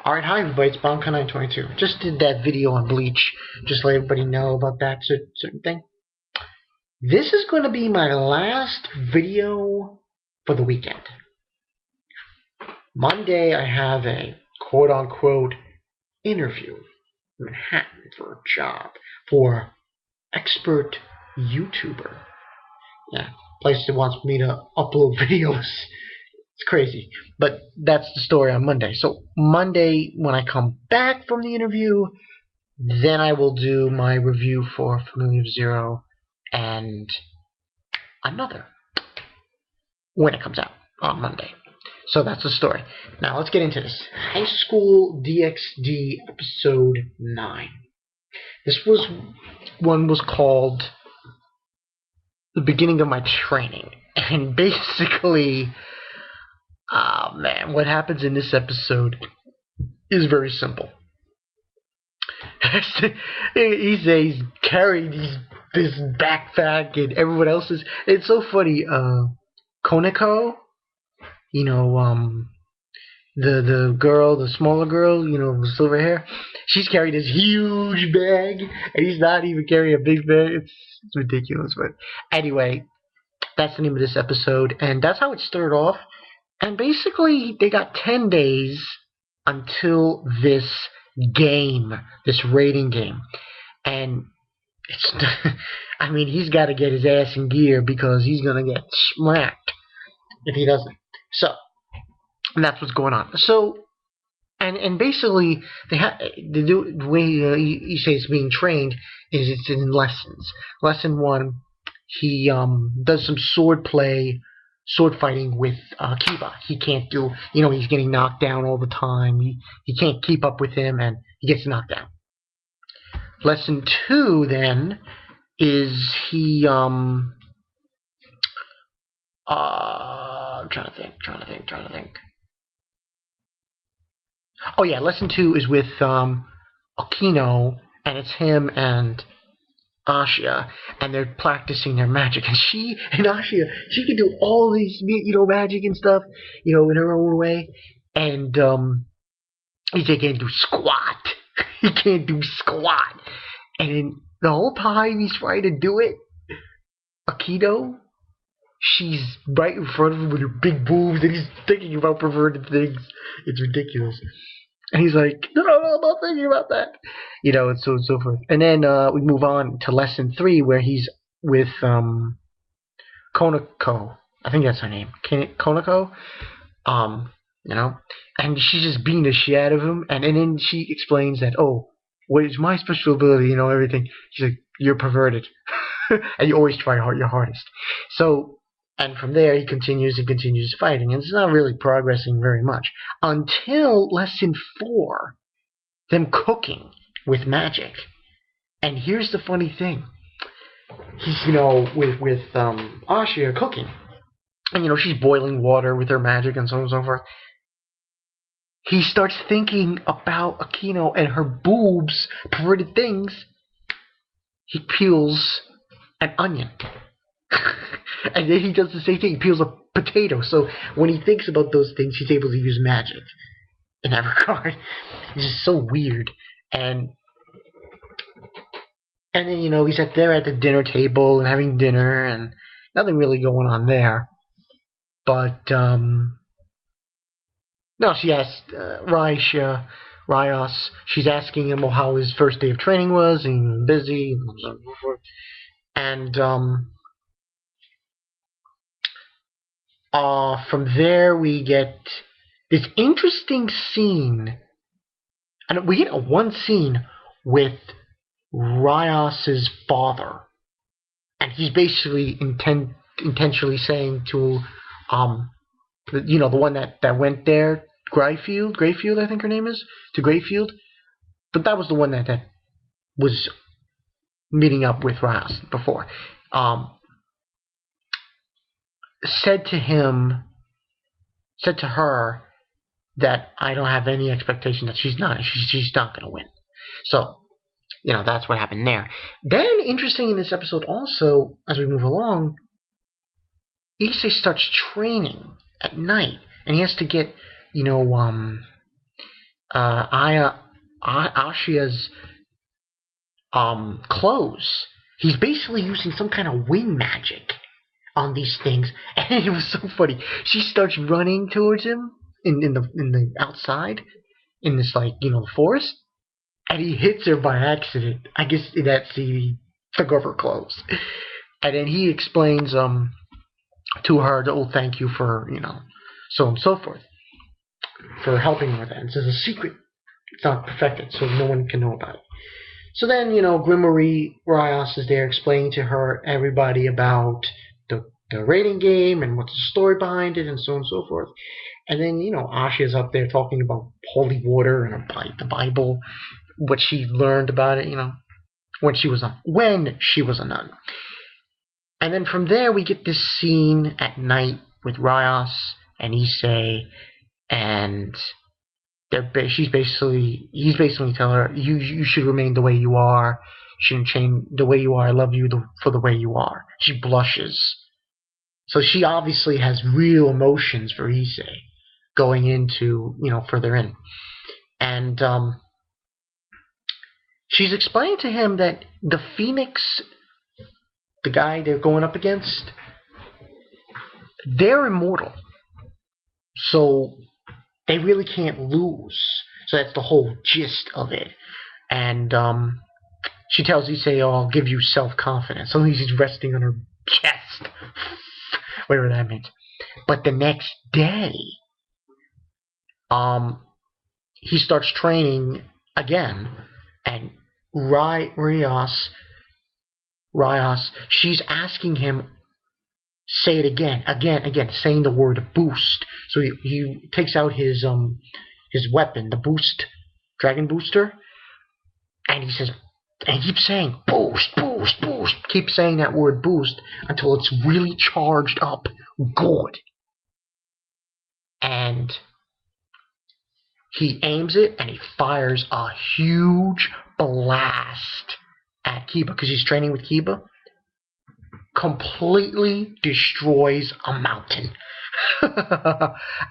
Alright, hi everybody, it's Bonka922. Just did that video on Bleach, just to let everybody know about that certain thing. This is going to be my last video for the weekend. Monday I have a quote-unquote interview in Manhattan for a job for expert YouTuber. Yeah, place that wants me to upload videos. It's crazy, but that's the story on Monday. So Monday, when I come back from the interview, then I will do my review for Familiar Zero and another when it comes out on Monday. So that's the story. Now let's get into this. High School DxD Episode 9. This one was called The Beginning of My Training. And basically, man, what happens in this episode is very simple. Issei'S carried this backpack and everyone else's. It's so funny. Koneko, the girl, the smaller girl, with silver hair, she's carrying this huge bag, and he's not even carrying a big bag. It's ridiculous, but anyway, that's the name of this episode, and that's how it started off. And basically, they got 10 days until this game, this rating game. And it's, I mean, he's got to get his ass in gear because he's going to get smacked if he doesn't. So, and that's what's going on. So, and basically, the way Issei'S being trained is it's in lessons. Lesson 1, he does some sword fighting with Kiba. He can't do, he's getting knocked down all the time. He can't keep up with him, and he gets knocked down. Lesson 2, then, is he, I'm trying to think. Oh yeah, lesson 2 is with, Akino, and it's him and Asha, and they're practicing their magic, and Asha, she can do all these, magic and stuff, in her own way, and, he can't do squat. He can't do squat. And the whole time he's trying to do it, Aikido, she's right in front of him with her big boobs, and he's thinking about perverted things. It's ridiculous. And he's like, no, I'm not thinking about that. And so forth. And then we move on to lesson 3, where he's with Koneko. I think that's her name. Koneko. And she's just beating the shit out of him. And then she explains that, oh, what is my special ability, everything. She's like, you're perverted. And you always try your hardest. So, and from there, he continues fighting. And it's not really progressing very much. Until lesson 4, them cooking with magic. And here's the funny thing. He's, with Asha cooking. And, she's boiling water with her magic and so on and so forth. He starts thinking about Akino and her boobs, perverted things. He peels an onion. And then he does the same thing. He peels a potato. So when he thinks about those things, he's able to use magic in that regard. It's just so weird. And then, he's there at the dinner table and having dinner, and nothing really going on there. But, no, she asked Rios, she's asking him how his first day of training was, and busy, and so on and so forth. And, from there we get this interesting scene, and we get one scene with Rios's father, and he's basically intentionally saying to, the one that went there, Greyfield, I think her name is, to Greyfield, but that was the one that was meeting up with Rios before, said to her that I don't have any expectation that she's not going to win. So, that's what happened there. Then, interesting in this episode also, as we move along, Issei starts training at night, and he has to get, Ashia's clothes. He's basically using some kind of wind magic on these things, and it was so funny. She starts running towards him in the outside in this forest, and he hits her by accident. I guess in that scene he took off her clothes, and then he explains to her the old thank you for so on and so forth for helping him with that. And it's a secret. It's not perfected, so no one can know about it. So then, Grimoire Rios is there explaining to her everybody about the rating game and what's the story behind it and so on and so forth. And then, Ashia's up there talking about holy water and the Bible, what she learned about it, when she was a nun. And then from there we get this scene at night with Rios and Issei, and he's basically telling her, you should remain the way you are. You shouldn't change the way you are. I love you for the way you are. She blushes. So she obviously has real emotions for Issei going into, further in. And she's explaining to him that the Phoenix, the guy they're going up against, they're immortal. So they really can't lose. So that's the whole gist of it. And she tells Issei, I'll give you self-confidence. So he's resting on her chest. Whatever that means. But the next day, he starts training again. And Rios, she's asking him, say it again, saying the word boost. So he takes out his weapon, the boost, dragon booster, and he says, and keeps saying boost, boost, boost. Keep saying that word boost until it's really charged up good. And he aims it and he fires a huge blast at Kiba because he's training with Kiba. Completely destroys a mountain.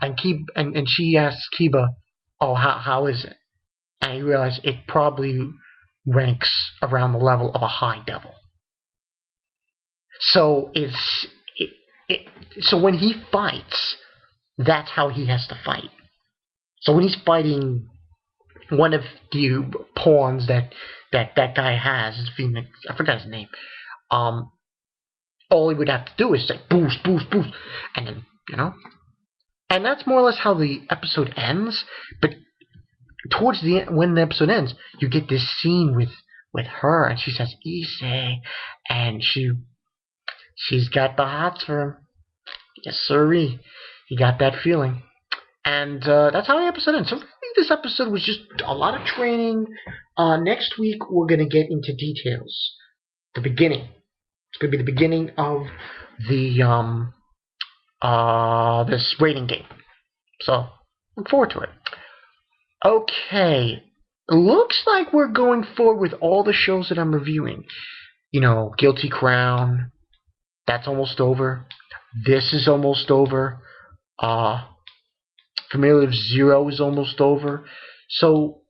and she asks Kiba, oh, how is it? And he realized it probably ranks around the level of a high devil. So so when he fights, that's how he has to fight. So when he's fighting one of the pawns that guy has, his Phoenix, I forgot his name, all he would have to do is say boost, boost, boost, and then, and that's more or less how the episode ends. But towards the end, when the episode ends, you get this scene with her, and she says Issei, and she's got the hots for him. Yes, sirree. He got that feeling. And that's how the episode ends. So I think this episode was just a lot of training. Next week, we're going to get into details. The beginning. It's going to be the beginning of the this rating game. So, look forward to it. Okay. Looks like we're going forward with all the shows that I'm reviewing. Guilty Crown. That's almost over. This is almost over. Familiar Zero is almost over. So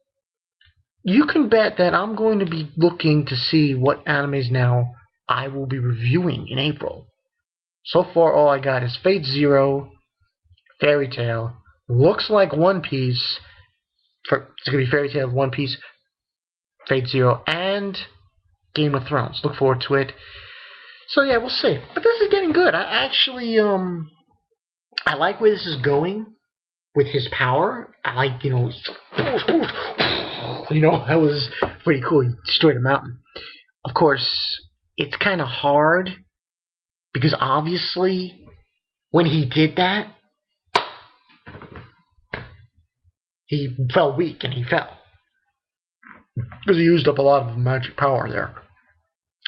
you can bet that I'm going to be looking to see what animes now I will be reviewing in April. So far all I got is Fate Zero, Fairy Tail, looks like One Piece. It's going to be Fairy Tail, One Piece, Fate Zero, and Game of Thrones. Look forward to it. So yeah, we'll see. But this is getting good. I actually, I like where this is going with his power. I like, that was pretty cool. He destroyed a mountain. Of course, it's kind of hard because obviously when he did that, he fell weak and he fell because he used up a lot of magic power there.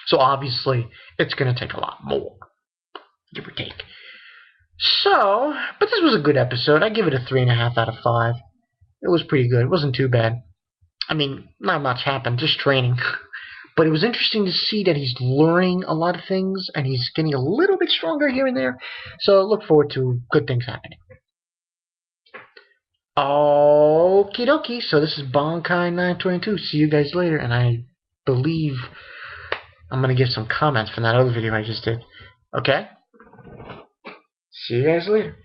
So obviously it's going to take a lot more, give or take. So, but this was a good episode. I give it a 3.5 out of 5. It was pretty good. It wasn't too bad. I mean, not much happened, just training. But it was interesting to see that he's learning a lot of things, and he's getting a little bit stronger here and there. So look forward to good things happening. Okie dokie. So this is Bonkai922. See you guys later. And I believe I'm going to give some comments from that other video I just did. Okay? See you guys later.